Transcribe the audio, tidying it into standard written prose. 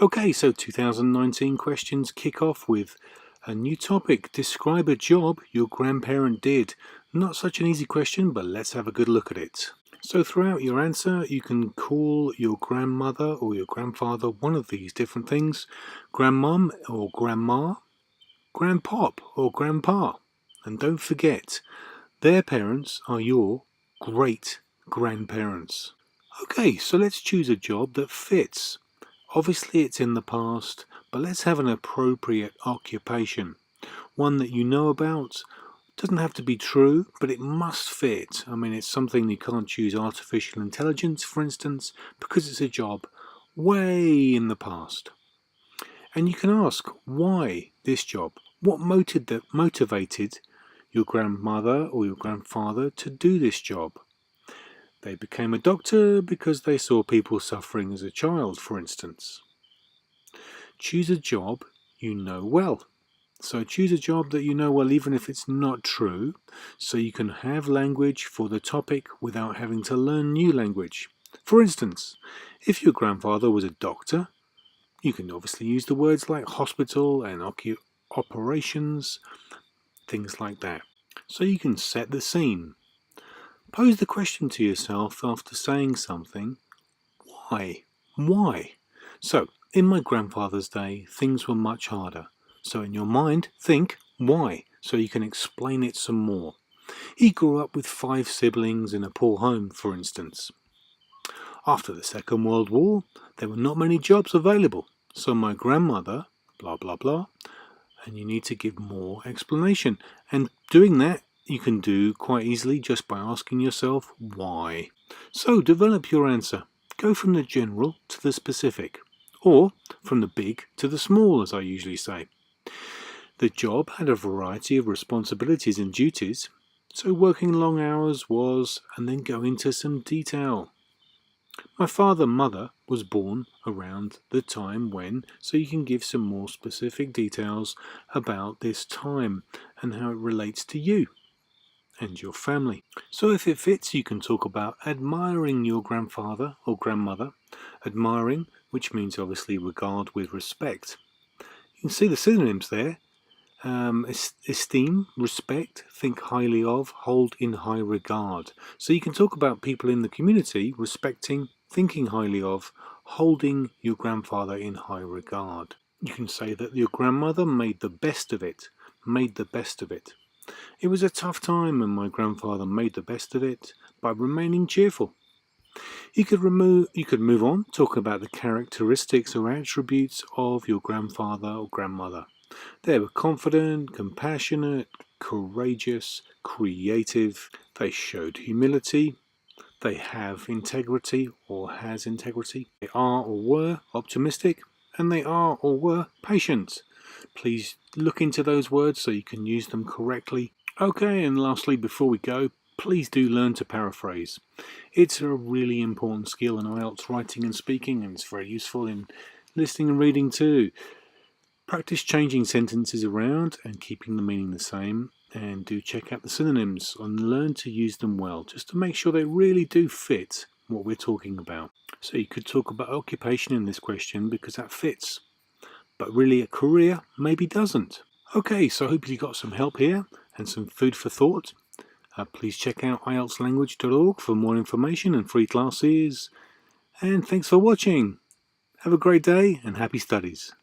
Okay, so 2019 questions kick off with a new topic. Describe a job your grandparent did. Not such an easy question, but let's have a good look at it. So throughout your answer, you can call your grandmother or your grandfather one of these different things. Grandmum or grandma, grandpop or grandpa. And don't forget, their parents are your great-grandparents. Okay, so let's choose a job that fits. Obviously it's in the past, but let's have an appropriate occupation. One that you know about. Doesn't have to be true, but it must fit. I mean, it's something you can't choose artificial intelligence, for instance, because it's a job way in the past. And you can ask, why this job? What motivated your grandmother or your grandfather to do this job? They became a doctor because they saw people suffering as a child, for instance. Choose a job you know well. So choose a job that you know well, even if it's not true, so you can have language for the topic without having to learn new language. For instance, if your grandfather was a doctor, you can obviously use the words like hospital and operations, things like that. So you can set the scene. Pose the question to yourself after saying something. Why? Why? So, in my grandfather's day, things were much harder. So in your mind, think, why? So you can explain it some more. He grew up with 5 siblings in a poor home, for instance. After the Second World War, there were not many jobs available. So my grandmother, blah blah blah, and you need to give more explanation. And doing that, you can do quite easily just by asking yourself, why? So develop your answer. Go from the general to the specific, or from the big to the small, as I usually say. The job had a variety of responsibilities and duties, so working long hours was, and then go into some detail. My father and mother was born around the time when, so you can give some more specific details about this time and how it relates to you and your family. So if it fits, you can talk about admiring your grandfather or grandmother. Admiring, which means obviously regard with respect. You can see the synonyms there. Esteem, respect, think highly of, hold in high regard. So you can talk about people in the community respecting, thinking highly of, holding your grandfather in high regard. You can say that your grandmother made the best of it, made the best of it. It was a tough time and my grandfather made the best of it by remaining cheerful. You could move on, talk about the characteristics or attributes of your grandfather or grandmother. They were confident, compassionate, courageous, creative. They showed humility. They have integrity or has integrity. They are or were optimistic, and they are or were patient. Please look into those words so you can use them correctly. Okay, and lastly, before we go, please do learn to paraphrase. It's a really important skill in IELTS writing and speaking, and it's very useful in listening and reading too. Practice changing sentences around and keeping the meaning the same, and do check out the synonyms and learn to use them well, just to make sure they really do fit what we're talking about. So you could talk about occupation in this question because that fits, but really a career maybe doesn't. Okay, so I hope you got some help here and some food for thought. Please check out IELTSlanguage.org for more information and free classes. And thanks for watching. Have a great day and happy studies.